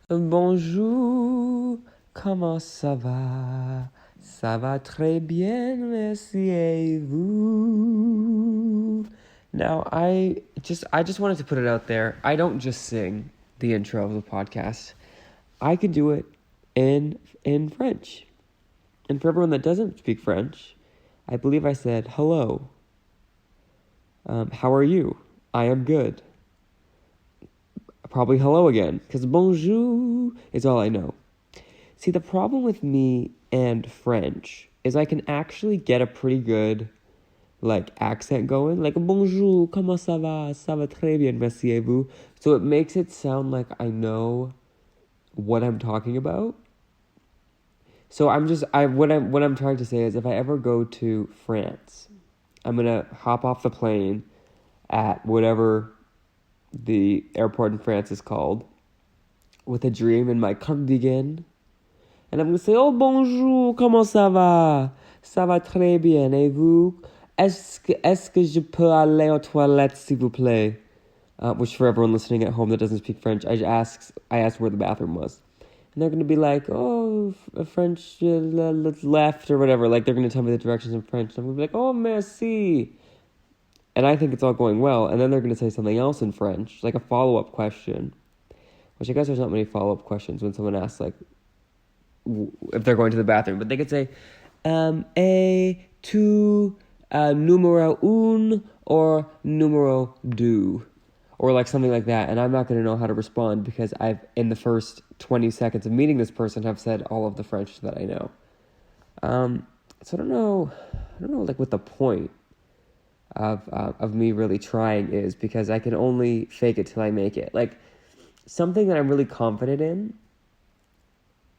Bonjour, comment ça va? Ça va très bien, merci et vous? Now, I just wanted to put it out there. I don't just sing the intro of the podcast. I can do it in French. And for everyone that doesn't speak French, I believe I said hello. How are you? I am good. Probably hello again, because bonjour is all I know. See, the problem with me and French is I can actually get a pretty good, accent going. Like, bonjour, comment ça va? Ça va très bien, merci et vous? So it makes it sound like I know what I'm talking about. So what I'm trying to say is if I ever go to France, I'm going to hop off the plane at whatever the airport in France is called with a dream in my cardigan. And I'm going to say, oh, bonjour, comment ça va? Ça va très bien, et vous? Est-ce que je peux aller aux toilettes, s'il vous plaît? Which for everyone listening at home that doesn't speak French, I asked where the bathroom was. And they're going to be like, oh, French left or whatever. Like, they're going to tell me the directions in French. And I'm going to be like, oh, merci. And I think it's all going well. And then they're going to say something else in French, like a follow-up question. Which I guess there's not many follow-up questions when someone asks, like, if they're going to the bathroom. But they could say, tu numero un or numero deux. Or like something like that. And I'm not going to know how to respond because I've, in the first 20 seconds of meeting this person, have said all of the French that I know. So I don't know like what the point of me really trying is, because I can only fake it till I make it. Like, something that I'm really confident in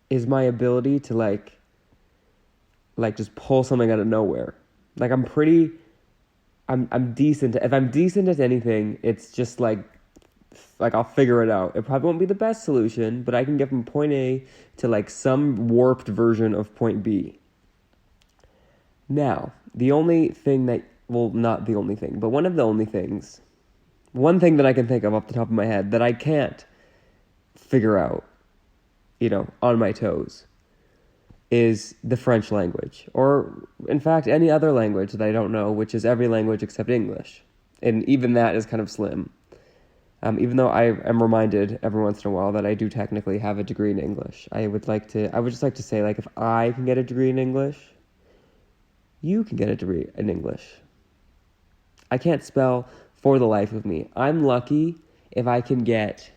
is my ability to like just pull something out of nowhere. Like, I'm decent. If I'm decent at anything, it's just like I'll figure it out. It probably won't be the best solution, but I can get from point A to like some warped version of point B. Now, the only thing that, well, not the only thing, but one of the only things, one thing that I can think of off the top of my head that I can't figure out, on my toes, is the French language, or in fact any other language that I don't know, which is every language except English, and even that is kind of slim. Even though I am reminded every once in a while that I do technically have a degree in English, I would just like to say, like, if I can get a degree in English, you can get a degree in English. I can't spell for the life of me. I'm lucky if I can get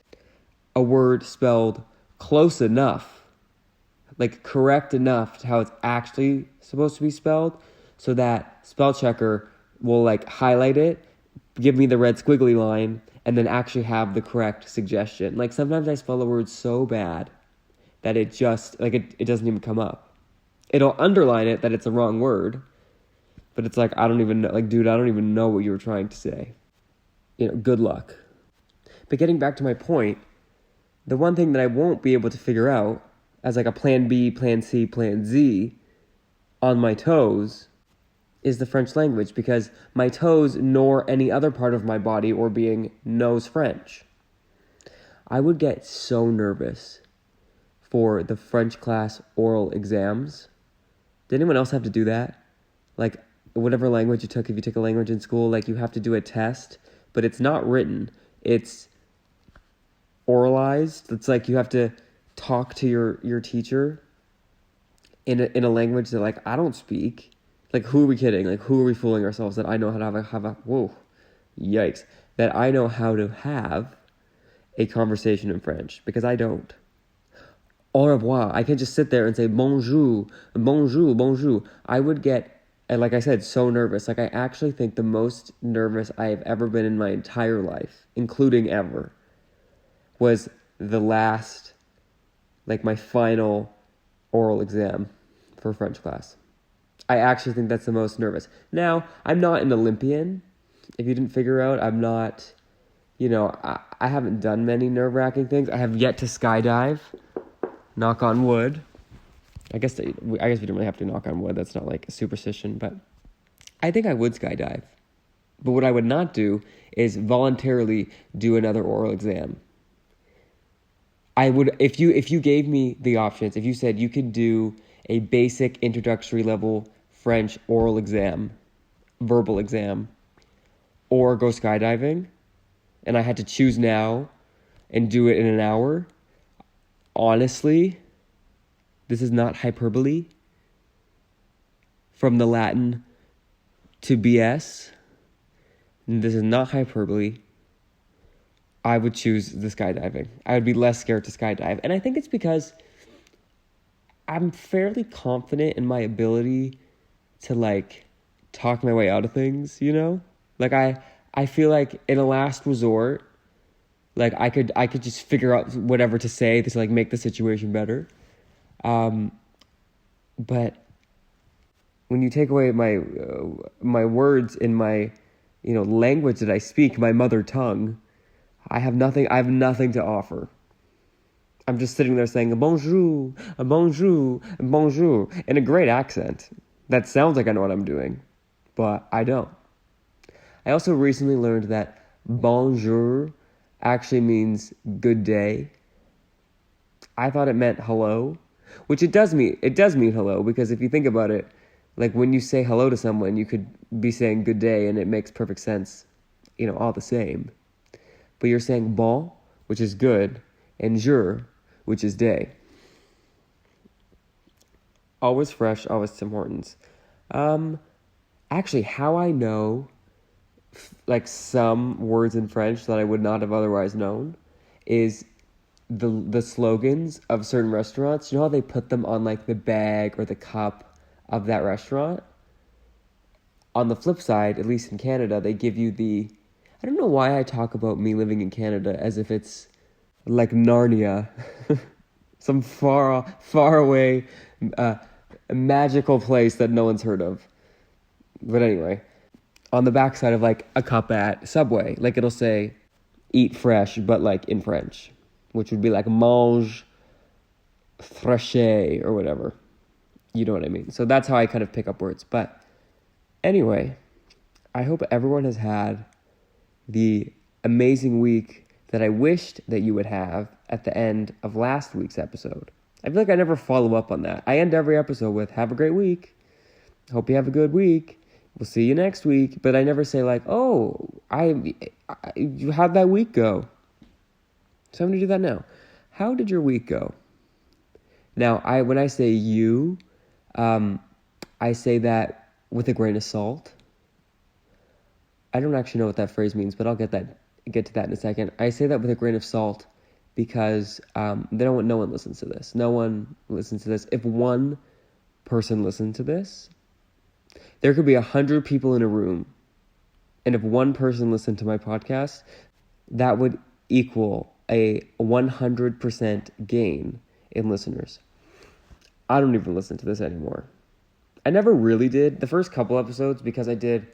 a word spelled close enough, like correct enough to how it's actually supposed to be spelled, so that spell checker will like highlight it, give me the red squiggly line, and then actually have the correct suggestion. Like, sometimes I spell a word so bad that it just, like, it doesn't even come up. It'll underline it that it's a wrong word, but it's like, I don't even know, like, dude, I don't even know what you were trying to say. Good luck. But getting back to my point, the one thing that I won't be able to figure out as like a plan B, plan C, plan Z on my toes is the French language, because my toes nor any other part of my body or being knows French. I would get so nervous for the French class oral exams. Did anyone else have to do that? Like, whatever language you took, if you took a language in school, like, you have to do a test, but it's not written. It's oralized. It's like you have to talk to your teacher in a language that, like, I don't speak. Like, who are we kidding? Like, who are we fooling ourselves that I know how to have a whoa, yikes, that I know how to have a conversation in French, because I don't. Au revoir. I can't just sit there and say bonjour, bonjour, bonjour. I would get, like I said, so nervous. Like, I actually think the most nervous I have ever been in my entire life, including ever, was the last, like, my final oral exam for French class. I actually think that's the most nervous. Now, I'm not an Olympian. If you didn't figure out, I'm not, I haven't done many nerve-wracking things. I have yet to skydive. Knock on wood. I guess we don't really have to knock on wood. That's not like a superstition, but I think I would skydive. But what I would not do is voluntarily do another oral exam. I would, if you gave me the options, if you said you could do a basic introductory level French oral exam, verbal exam, or go skydiving, and I had to choose now and do it in an hour, honestly, this is not hyperbole, from the Latin to BS, this is not hyperbole, I would choose the skydiving. I would be less scared to skydive. And I think it's because I'm fairly confident in my ability to, like, talk my way out of things, you know? Like, I feel like in a last resort, like, I could just figure out whatever to say to, like, make the situation better. But when you take away my words in my, language that I speak, my mother tongue, I have nothing to offer. I'm just sitting there saying bonjour, bonjour, bonjour in a great accent. That sounds like I know what I'm doing, but I don't. I also recently learned that bonjour actually means good day. I thought it meant hello, which it does mean. It does mean hello, because if you think about it, like when you say hello to someone, you could be saying good day, and it makes perfect sense, all the same. But you're saying bon, which is good, and jour, which is day. Always fresh, always Tim Hortons. Actually, how I know like some words in French that I would not have otherwise known is the slogans of certain restaurants. You know how they put them on like the bag or the cup of that restaurant? On the flip side, at least in Canada, they give you I don't know why I talk about me living in Canada as if it's like Narnia, some far away magical place that no one's heard of. But anyway, on the backside of like a cup at Subway, like it'll say eat fresh, but like in French, which would be like mange fraîche or whatever. You know what I mean? So that's how I kind of pick up words. But anyway, I hope everyone has had the amazing week that I wished that you would have at the end of last week's episode. I feel like I never follow up on that. I end every episode with, have a great week. Hope you have a good week. We'll see you next week. But I never say like, how'd that week go? So I'm going to do that now. How did your week go? Now, when I say you, I say that with a grain of salt. I don't actually know what that phrase means, but I'll get to that in a second. I say that with a grain of salt because no one listens to this. No one listens to this. If one person listened to this, there could be 100 people in a room, and if one person listened to my podcast, that would equal a 100% gain in listeners. I don't even listen to this anymore. I never really did. The first couple episodes, because I did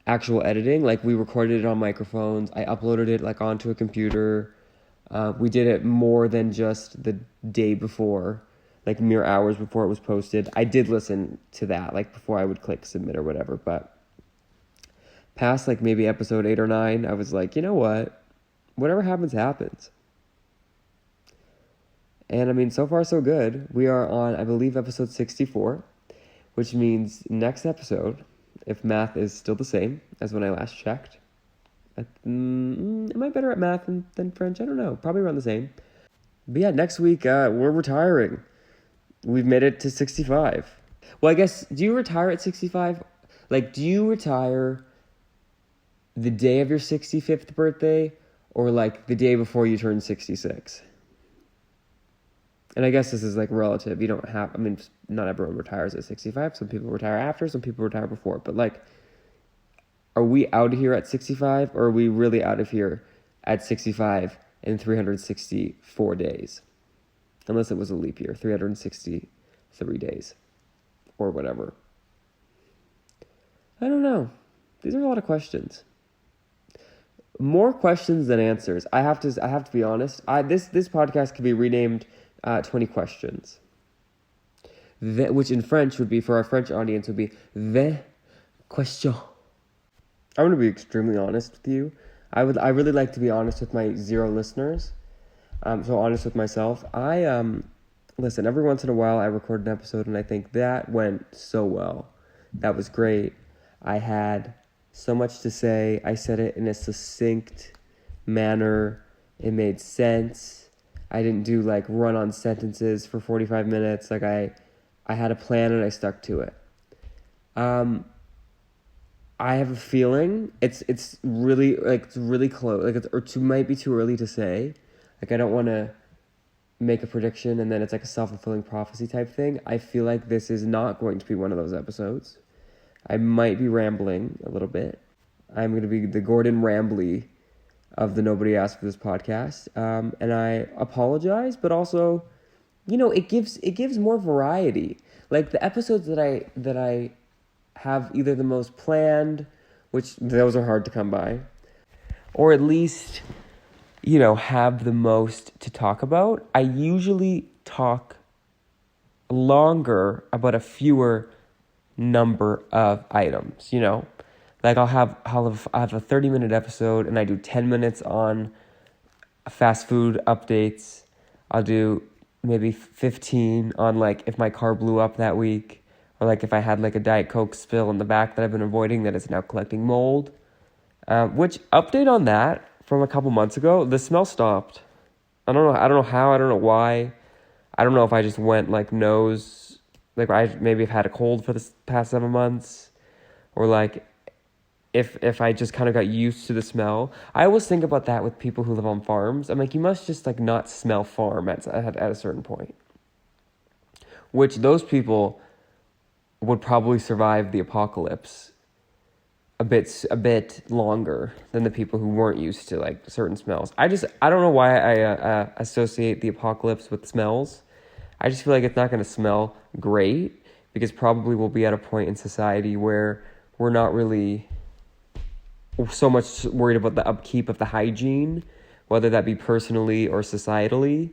actual editing, like we recorded it on microphones, I uploaded it like onto a computer. We did it more than just the day before, like mere hours before it was posted. I did listen to that, like before I would click submit or whatever, but past like maybe episode 8 or 9, I was like, you know what? Whatever happens, happens. And I mean, so far so good. We are on, I believe, episode 64, which means next episode, if math is still the same as when I last checked. Am I better at math than French? I don't know. Probably around the same. But yeah, next week, we're retiring. We've made it to 65. Well, I guess, do you retire at 65? Like, do you retire the day of your 65th birthday or like the day before you turn 66? And I guess this is like relative. You don't have, not everyone retires at 65. Some people retire after, some people retire before. But like, are we out of here at 65 or are we really out of here at 65 in 364 days? Unless it was a leap year, 363 days or whatever. I don't know. These are a lot of questions. More questions than answers. I have to be honest. This podcast could be renamed 20 questions. Which in French would be, for our French audience, would be 20 questions. I'm going to be extremely honest with you. I really like to be honest with my 0 listeners. So honest with myself. Listen, every once in a while I record an episode and I think that went so well. That was great. I had so much to say. I said it in a succinct manner. It made sense. I didn't do like run-on sentences for 45 minutes. Like I had a plan and I stuck to it. I have a feeling it's really like it's really close. Like might be too early to say. Like I don't want to make a prediction and then it's like a self-fulfilling prophecy type thing. I feel like this is not going to be one of those episodes. I might be rambling a little bit. I'm going to be the Gordon Rambly of the Nobody Asked for This podcast. And I apologize, but also, it gives more variety. Like the episodes that I have either the most planned, which those are hard to come by, or at least, have the most to talk about. I usually talk longer about a fewer number of items, Like I'll have a 30-minute episode and I do 10 minutes on fast food updates. I'll do maybe 15 on like if my car blew up that week, or like if I had like a Diet Coke spill in the back that I've been avoiding that is now collecting mold. Which update on that from a couple months ago, the smell stopped. I don't know how, I don't know why. I don't know if I just went like nose, like I maybe have had a cold for the past 7 months, or like if I just kind of got used to the smell. I always think about that with people who live on farms. I'm like, you must just like not smell farm at a certain point. Which those people would probably survive the apocalypse a bit longer than the people who weren't used to like certain smells. I don't know why I associate the apocalypse with smells. I just feel like it's not going to smell great because probably we'll be at a point in society where we're not really so much worried about the upkeep of the hygiene, whether that be personally or societally.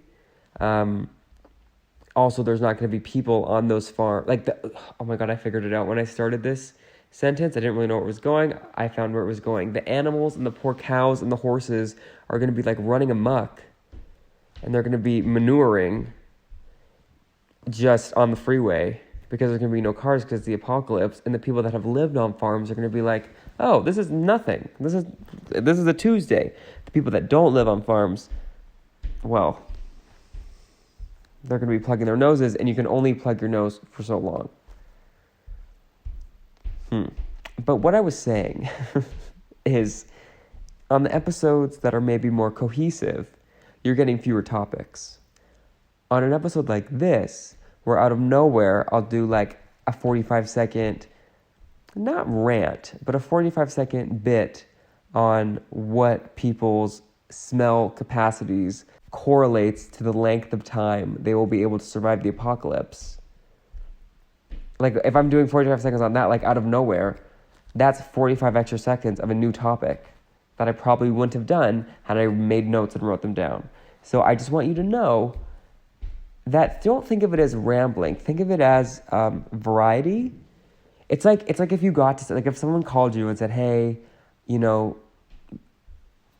Also, there's not going to be people on those farms. Oh my God, I figured it out. When I started this sentence, I didn't really know where it was going. I found where it was going. The animals and the poor cows and the horses are going to be like running amok, and they're going to be manuring just on the freeway because there's going to be no cars because it's the apocalypse, and the people that have lived on farms are going to be like, oh, this is nothing. This is a Tuesday. The people that don't live on farms, well, they're going to be plugging their noses, and you can only plug your nose for so long. But what I was saying is, on the episodes that are maybe more cohesive, you're getting fewer topics. On an episode like this, where out of nowhere, I'll do like a 45-second, not rant, but a 45-second bit on what people's smell capacities correlates to the length of time they will be able to survive the apocalypse. Like, if I'm doing 45 seconds on that, like, out of nowhere, that's 45 extra seconds of a new topic that I probably wouldn't have done had I made notes and wrote them down. So I just want you to know that don't think of it as rambling. Think of it as variety. It's like if you got to, like, if someone called you and said, hey,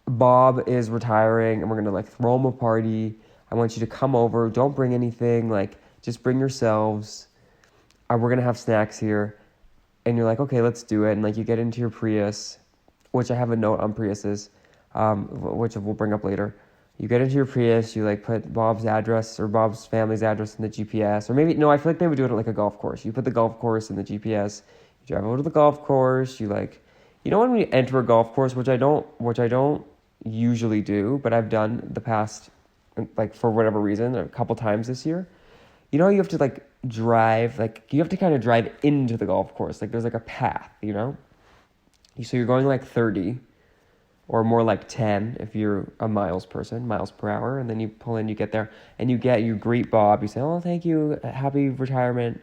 Bob is retiring and we're going to, like, throw him a party. I want you to come over. Don't bring anything. Like, just bring yourselves. We're going to have snacks here. And you're like, okay, let's do it. And, like, you get into your Prius, which I have a note on Priuses, which we'll bring up later. You get into your Prius, you, like, put Bob's address or Bob's family's address in the GPS. Or maybe, no, I feel like they would do it at, like, a golf course. You put the golf course in the GPS. You drive over to the golf course. You, like, when we enter a golf course, which I don't usually do, but I've done the past, like, for whatever reason, a couple times this year. You have to, like, drive, like, you have to kind of drive into the golf course. Like, there's, like, a path, So you're going, like, 30 or more like 10 if you're a miles per hour. And then you pull in, you get there, and you greet Bob. You say, oh, thank you, happy retirement.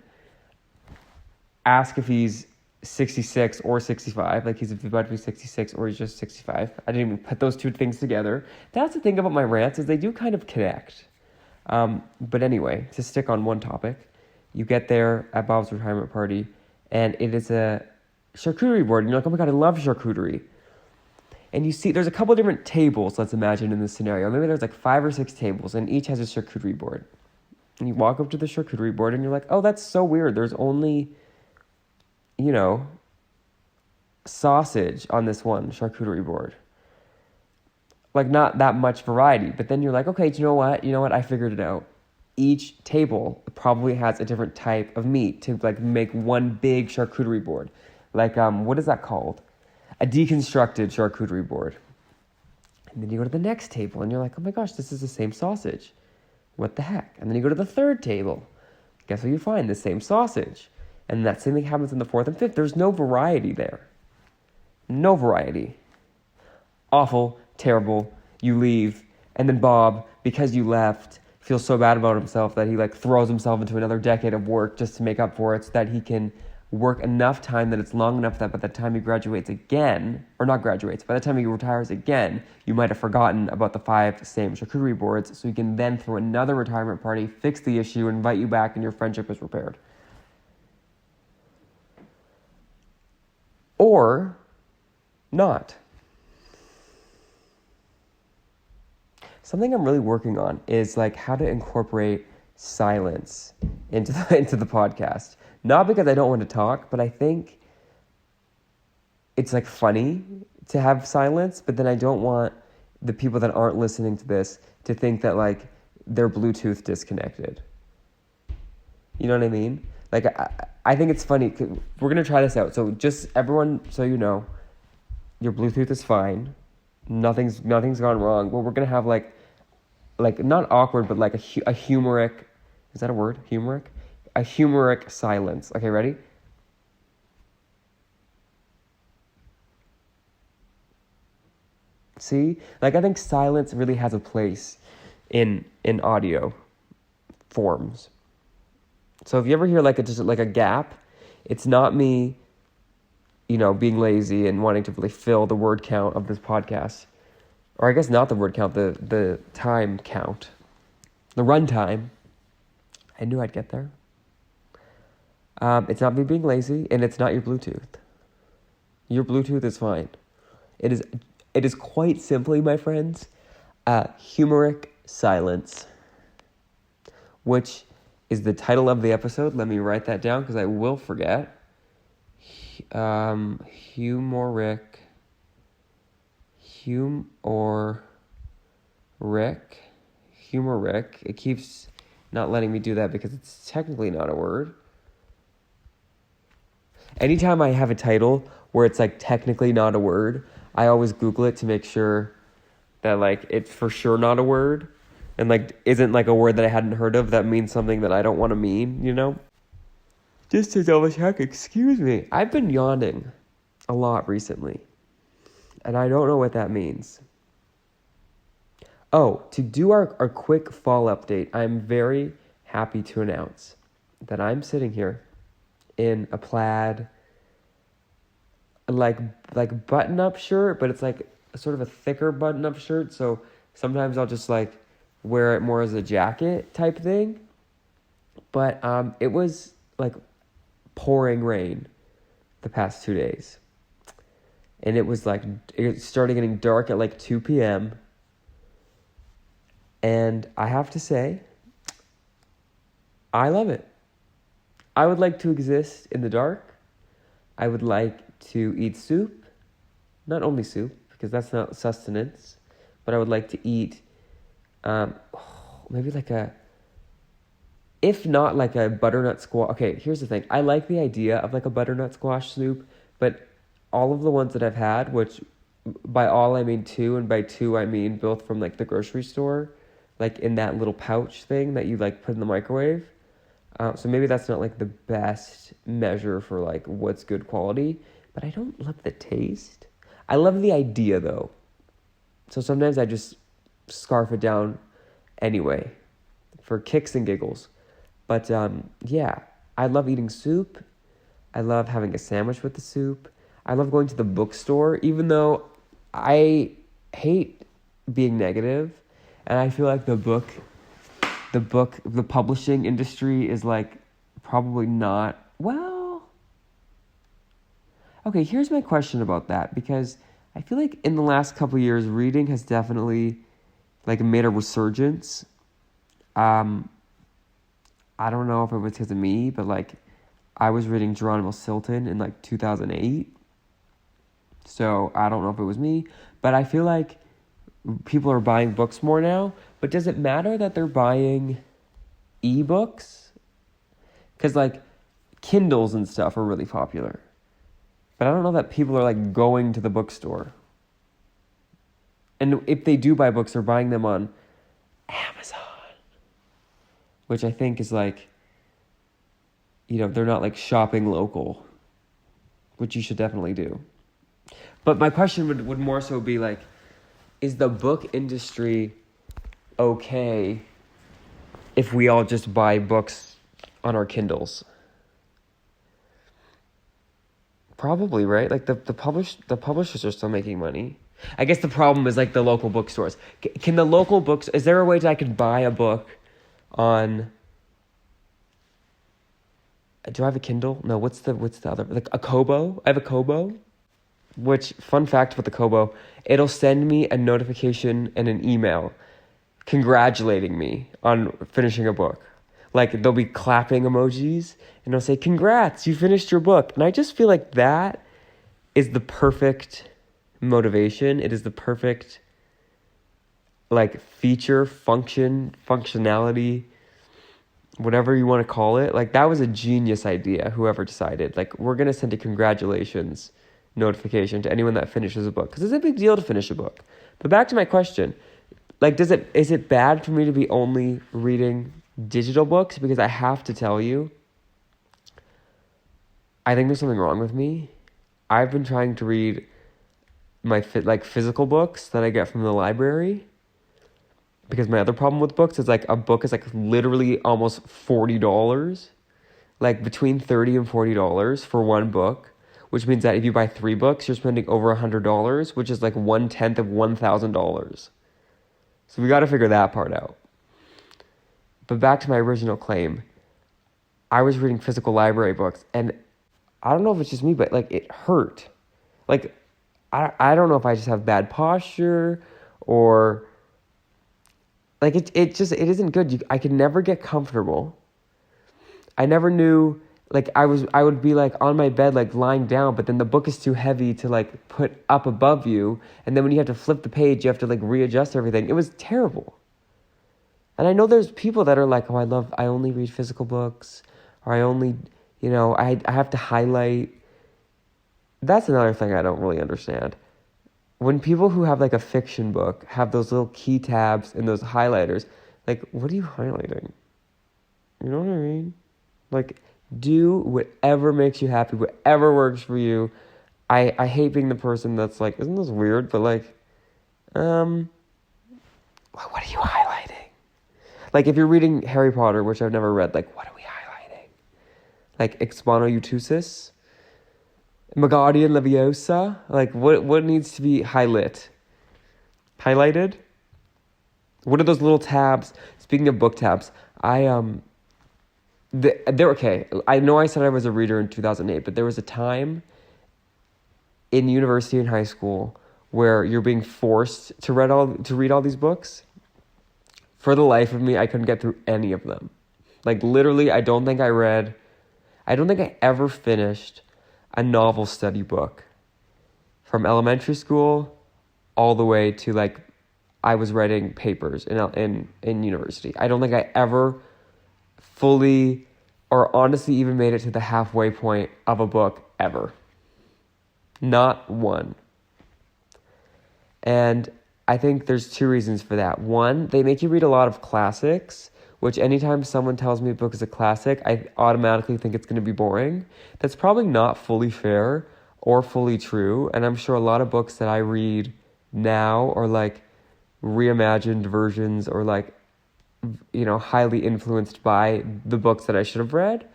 Ask if he's 66 or 65, like he's about to be 66 or he's just 65. I didn't even put those two things together. That's the thing about my rants, is they do kind of connect. But anyway, to stick on one topic, you get there at Bob's retirement party, and it is a charcuterie board, and you're like, oh my God, I love charcuterie. And you see, there's a couple different tables, let's imagine, in this scenario. Maybe there's like 5 or 6 tables, and each has a charcuterie board. And you walk up to the charcuterie board, and you're like, oh, that's so weird. There's only, sausage on this one charcuterie board. Like, not that much variety. But then you're like, okay, you know what? I figured it out. Each table probably has a different type of meat to, like, make one big charcuterie board. Like, what is that called? A deconstructed charcuterie board. And then you go to the next table, and you're like, oh my gosh, this is the same sausage. What the heck? And then you go to the third table. Guess what you find? The same sausage. And that same thing happens in the fourth and fifth. There's no variety there. No variety. Awful, terrible. You leave. And then Bob, because you left, feels so bad about himself that he like throws himself into another decade of work just to make up for it so that he can work enough time that it's long enough that by the time he graduates again, or not graduates, by the time he retires again, you might have forgotten about the 5 same charcuterie boards, so he can then throw another retirement party, fix the issue, invite you back, and your friendship is repaired. Or not. Something I'm really working on is like how to incorporate silence into the podcast. Not because I don't want to talk, but I think it's like funny to have silence, but then I don't want the people that aren't listening to this to think that like they're Bluetooth disconnected. You know what I mean? Like I think it's funny. We're going to try this out. So just everyone, so you know, your Bluetooth is fine. Nothing's gone wrong. Well, we're going to have like not awkward, but like a humoric, is that a word? Humoric? A humoric silence. Okay, ready? See? Like, I think silence really has a place in audio forms. So if you ever hear just a gap, it's not me, being lazy and wanting to really fill the word count of this podcast. Or I guess not the word count, the time count. The run time. I knew I'd get there. It's not me being lazy, and it's not your Bluetooth. Your Bluetooth is fine. It is quite simply, my friends, Humouric Silence, which is the title of the episode. Let me write that down because I will forget. Humouric. It keeps not letting me do that because it's technically not a word. Anytime I have a title where it's like technically not a word, I always Google it to make sure that like it's for sure not a word and like isn't like a word that I hadn't heard of that means something that I don't want to mean, Just to double check, excuse me. I've been yawning a lot recently, and I don't know what that means. Oh, to do our quick fall update, I'm very happy to announce that I'm sitting here in a plaid, like button-up shirt, but it's like sort of a thicker button-up shirt, so sometimes I'll just like wear it more as a jacket type thing. But it was like pouring rain the past 2 days. And it was like, it started getting dark at like 2 p.m. And I have to say, I love it. I would like to exist in the dark. I would like to eat soup. Not only soup, because that's not sustenance. But I would like to eat maybe if not like a butternut squash. Okay, here's the thing. I like the idea of like a butternut squash soup, but all of the ones that I've had, which by all I mean 2, and by 2 I mean both from like the grocery store, like in that little pouch thing that you like put in the microwave. So maybe that's not like the best measure for like what's good quality, but I don't love the taste. I love the idea though. So sometimes I just scarf it down anyway for kicks and giggles. But yeah, I love eating soup. I love having a sandwich with the soup. I love going to the bookstore, even though I hate being negative, and I feel like the publishing industry is like probably not, well, okay, here's my question about that, because I feel like in the last couple of years, reading has definitely like made a resurgence. I don't know if it was because of me, but like I was reading Geronimo Stilton in like 2008. So I don't know if it was me, but I feel like people are buying books more now. But does it matter that they're buying ebooks? Because like Kindles and stuff are really popular. But I don't know that people are like going to the bookstore. And if they do buy books, they're buying them on Amazon. Which I think is like, they're not like shopping local. Which you should definitely do. But my question would more so be like, is the book industry okay if we all just buy books on our Kindles? Probably, right? Like the publishers are still making money. I guess the problem is like the local bookstores. Can the local books? Is there a way that I could buy a book on? Do I have a Kindle? No. What's the other? Like a Kobo? I have a Kobo. Which, fun fact with the Kobo, it'll send me a notification and an email congratulating me on finishing a book. Like, there'll be clapping emojis, and it'll say, congrats, you finished your book. And I just feel like that is the perfect motivation. It is the perfect, like, feature, functionality, whatever you want to call it. Like, that was a genius idea, whoever decided. Like, we're going to send a congratulations notification to anyone that finishes a book, because it's a big deal to finish a book. But back to my question, like, is it bad for me to be only reading digital books? Because I have to tell you, I think there's something wrong with me. I've been trying to read my physical books that I get from the library, because my other problem with books is like a book is like literally almost $40, like between $30 and $40 for one book. Which means that if you buy 3 books, you're spending over $100, which is like 1/10 of $1,000. So we got to figure that part out. But back to my original claim, I was reading physical library books, and I don't know if it's just me, but like it hurt. Like I don't know if I just have bad posture or like it isn't good. I could never get comfortable. I never knew. Like I would be like on my bed, like lying down, but then the book is too heavy to like put up above you. And then when you have to flip the page, you have to like readjust everything. It was terrible. And I know there's people that are like, oh, I only read physical books, or I only, I have to highlight. That's another thing I don't really understand. When people who have like a fiction book have those little key tabs and those highlighters, like, what are you highlighting? You know what I mean? Like, do whatever makes you happy, whatever works for you. I hate being the person that's like, isn't this weird? But like, what are you highlighting? Like if you're reading Harry Potter, which I've never read, like what are we highlighting? Like Expano Utusis? Megadian Leviosa? Like what needs to be highlighted? What are those little tabs? Speaking of book tabs, they're okay. I know I said I was a reader in 2008, but there was a time in university and high school where you're being forced to read all these books. For the life of me, I couldn't get through any of them. Like literally, I don't think I ever finished a novel study book from elementary school all the way to like I was writing papers in university. I don't think I ever fully or honestly even made it to the halfway point of a book ever. Not one. And I think there's 2 reasons for that. One, they make you read a lot of classics, which anytime someone tells me a book is a classic, I automatically think it's going to be boring. That's probably not fully fair or fully true. And I'm sure a lot of books that I read now are like reimagined versions or like, highly influenced by the books that I should have read,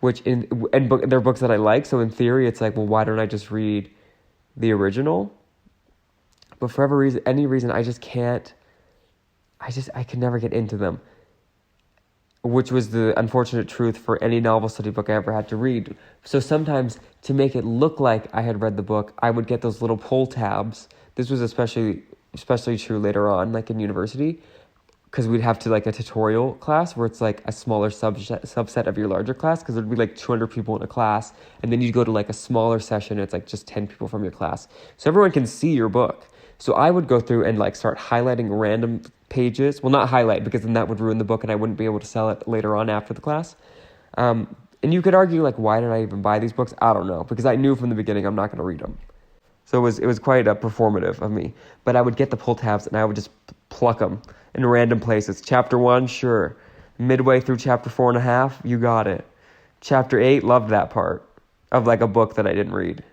they're books that I like. So in theory, it's like, well, why don't I just read the original? But for any reason, I just can't. I can never get into them. which was the unfortunate truth for any novel study book I ever had to read. So sometimes, to make it look like I had read the book, I would get those little pull tabs. This was especially true later on, like in university, because we'd have to, like, a tutorial class where it's like a smaller subset of your larger class, because there'd be like 200 people in a class, and then you'd go to like a smaller session, and it's like just 10 people from your class. So everyone can see your book. So I would go through and like start highlighting random pages. Well, not highlight, because then that would ruin the book and I wouldn't be able to sell it later on after the class. And you could argue, like, why did I even buy these books? I don't know, because I knew from the beginning I'm not going to read them. So it was quite performative of me. But I would get the pull tabs and I would just pluck them in random places. Chapter 1, sure. Midway through chapter 4.5, you got it. Chapter 8, loved that part of like a book that I didn't read.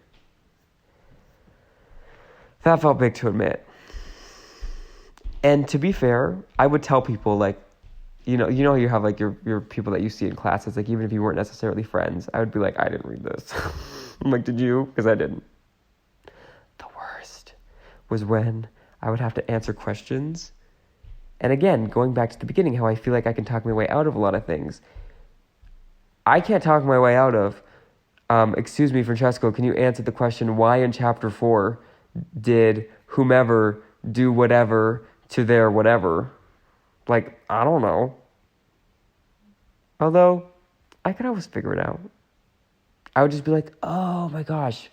That felt big to admit. And to be fair, I would tell people, like, you know, you have like your people that you see in classes, like, even if you weren't necessarily friends, I would be like, I didn't read this. I'm like, did you? Because I didn't. The worst was when I would have to answer questions. And again, going back to the beginning, how I feel like I can talk my way out of a lot of things. I can't talk my way out of, excuse me, Francesco, can you answer the question, why in chapter 4 did whomever do whatever to their whatever? Like, I don't know. Although, I could always figure it out. I would just be like, oh my gosh,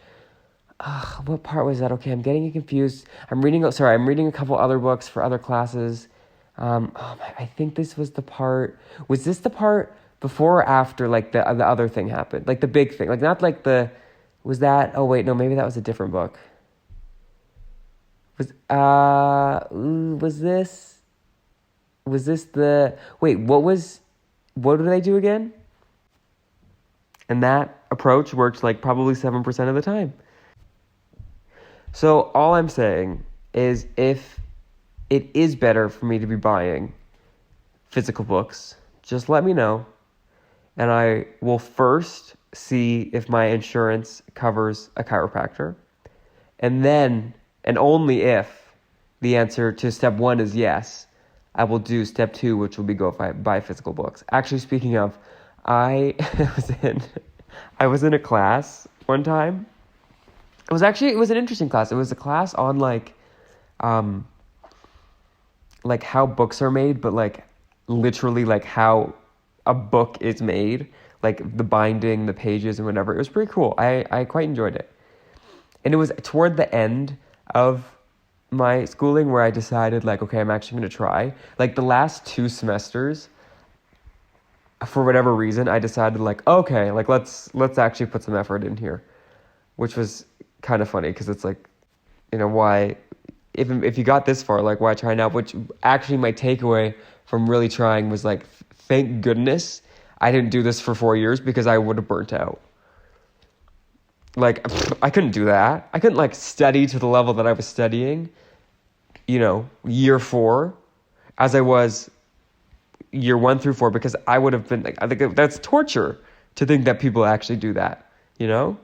what part was that? Okay, I'm getting confused. I'm reading a couple other books for other classes. I think this was the part. Was this the part before or after, like, the other thing happened? Like, the big thing. Like, not like was that, oh wait, no, maybe that was a different book. Was this the, wait, what did I do again? And that approach worked like probably 7% of the time. So all I'm saying is, if it is better for me to be buying physical books, just let me know. And I will first see if my insurance covers a chiropractor. And then, and only if the answer to step 1 is yes, I will do step 2, which will be go buy physical books. Actually, speaking of, I was in a class one time. It was an interesting class. It was a class on like how books are made, but like literally like how a book is made, like the binding, the pages and whatever. It was pretty cool. I quite enjoyed it. And it was toward the end of my schooling where I decided, like, okay, I'm actually going to try. Like, the last 2 semesters, for whatever reason, I decided, like, okay, like, let's actually put some effort in here, which was kind of funny, because it's like, you know, why, if you got this far, like, why try now? Which actually my takeaway from really trying was, like, thank goodness I didn't do this for 4 years, because I would have burnt out. Like, I couldn't do that. I couldn't, like, study to the level that I was studying, you know, year 4, as I was year 1 through 4, because I would have been, like, I think that's torture to think that people actually do that, you know?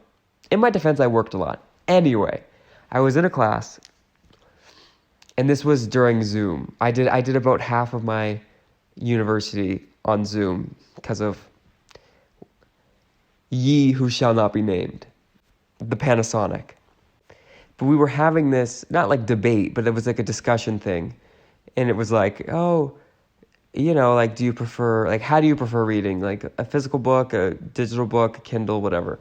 In my defense, I worked a lot. Anyway, I was in a class, and this was during Zoom. I did about half of my university on Zoom because of ye who shall not be named, the Panasonic. But we were having this, not like debate, but it was like a discussion thing. And it was like, oh, you know, like, do you prefer, like, how do you prefer reading? Like, a physical book, a digital book, a Kindle, whatever.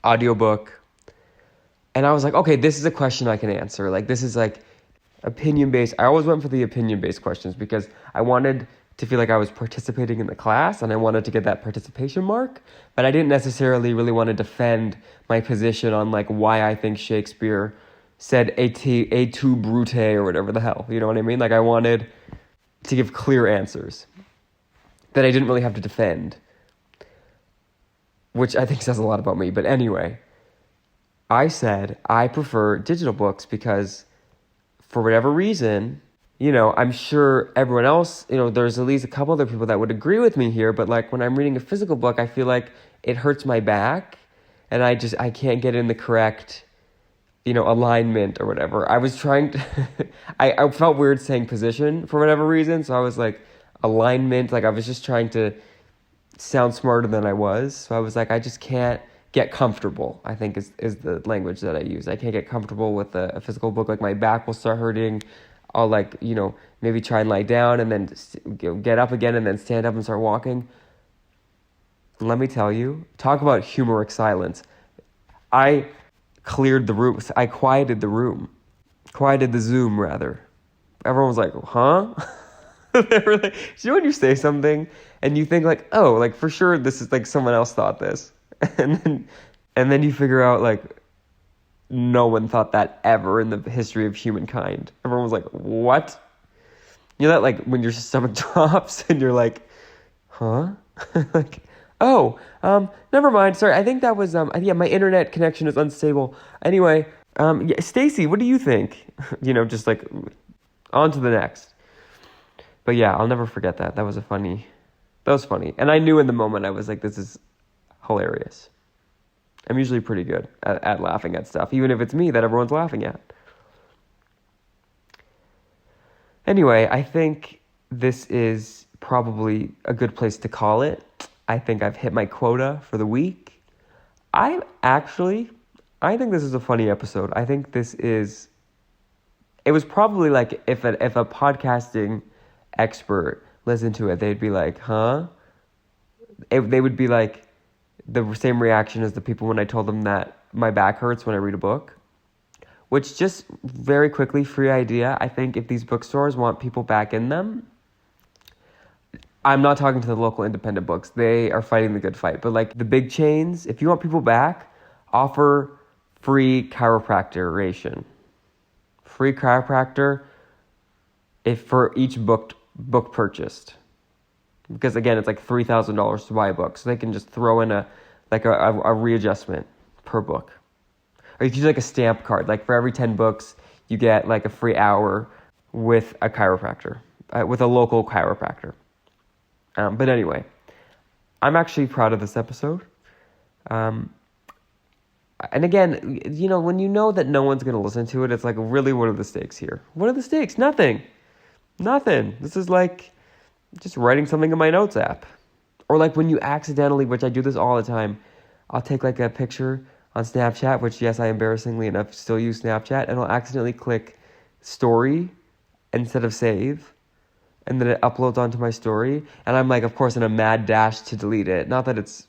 Audiobook. And I was like, okay, this is a question I can answer. Like, this is like opinion-based. I always went for the opinion-based questions because I wanted to feel like I was participating in the class and I wanted to get that participation mark, but I didn't necessarily really want to defend my position on, like, why I think Shakespeare said et tu brute or whatever the hell, you know what I mean? Like, I wanted to give clear answers that I didn't really have to defend, which I think says a lot about me. But anyway, I said I prefer digital books because, for whatever reason, you know, I'm sure everyone else, you know, there's at least a couple other people that would agree with me here, but, like, when I'm reading a physical book, I feel like it hurts my back and I can't get in the correct, you know, alignment or whatever. I was trying to, I felt weird saying position for whatever reason, so I was like, alignment. Like I was just trying to sound smarter than I was. So I was like, I just can't get comfortable, I think is the language that I use. I can't get comfortable with a physical book. Like my back will start hurting. I'll like, maybe try and lie down and then get up again and then stand up and start walking. Let me tell you, talk about Humouric silence. I cleared the room. I quieted the room. Quieted the Zoom, rather. Everyone was like, huh? They were like, when you say something and you think like, oh, like for sure this is like someone else thought this. And then you figure out like no one thought that ever in the history of humankind. Everyone was like, what? You know that like when your stomach drops and you're like, huh? Like, oh, never mind. Sorry, I think that was my internet connection is unstable. Anyway, Stacy, what do you think? Just like on to the next. But yeah, I'll never forget that. That was funny. And I knew in the moment, I was like, this is hilarious. I'm usually pretty good at laughing at stuff, even if it's me that everyone's laughing at. Anyway, I think this is probably a good place to call it. I think I've hit my quota for the week. I think this is a funny episode. I think it was probably like if a podcasting expert listened to it, they'd be like, huh? They would be like the same reaction as the people when I told them that my back hurts when I read a book. Which, just very quickly, free idea, I think if these bookstores want people back in them, I'm not talking to the local independent books. They are fighting the good fight. But like the big chains, if you want people back, offer free chiropractoration. Free chiropractor if for each book purchased. Because again, it's like $3,000 to buy a book. So they can just throw in a readjustment per book. Or you can use like a stamp card. Like for every 10 books, you get like a free hour with a chiropractor, with a local chiropractor. But anyway, I'm actually proud of this episode. And again, when you know that no one's going to listen to it, it's like, really, what are the stakes here? What are the stakes? Nothing. This is like just writing something in my notes app. Or like when you accidentally, which I do this all the time, I'll take like a picture on Snapchat, which yes, I embarrassingly enough still use Snapchat, and I'll accidentally click story instead of save. And then it uploads onto my story. And I'm like, of course, in a mad dash to delete it. Not that it's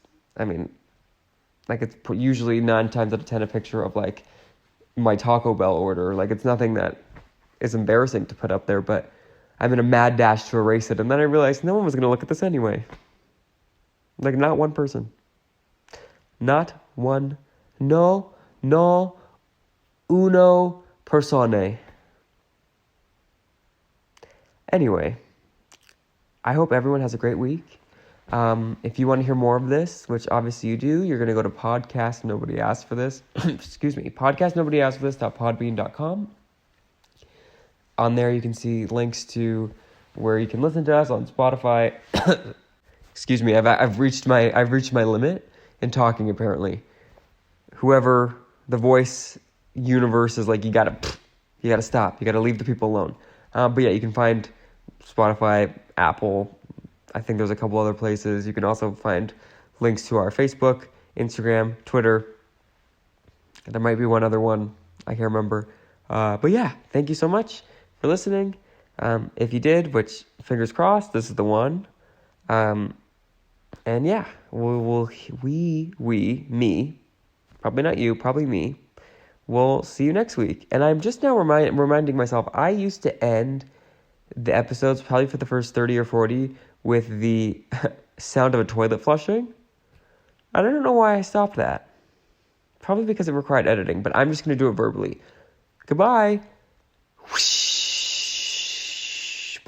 usually 9 times out of 10 a picture of like my Taco Bell order. Like it's nothing that is embarrassing to put up there, but I'm in a mad dash to erase it. And then I realized no one was going to look at this anyway. Like not one person. Not one. No uno persone. Anyway, I hope everyone has a great week. If you want to hear more of this, which obviously you do, you're going to go to podcast Nobody Asked For This. Excuse me. podcastnobodyaskforthis.podbean.com. On there, you can see links to where you can listen to us on Spotify. Excuse me. I've reached my limit in talking. Apparently, whoever the voice universe is like, you gotta stop. You gotta leave the people alone. But yeah, you can find Spotify, Apple. I think there's a couple other places. You can also find links to our Facebook, Instagram, Twitter. There might be one other one. I can't remember. But yeah, thank you so much for listening. If you did, which fingers crossed, this is the one. And yeah, me, probably not you, probably me, we'll see you next week. And I'm just now reminding myself, I used to end the episodes probably for the first 30 or 40 with the sound of a toilet flushing. I don't know why I stopped that. Probably because it required editing, but I'm just going to do it verbally. Goodbye. Whoosh.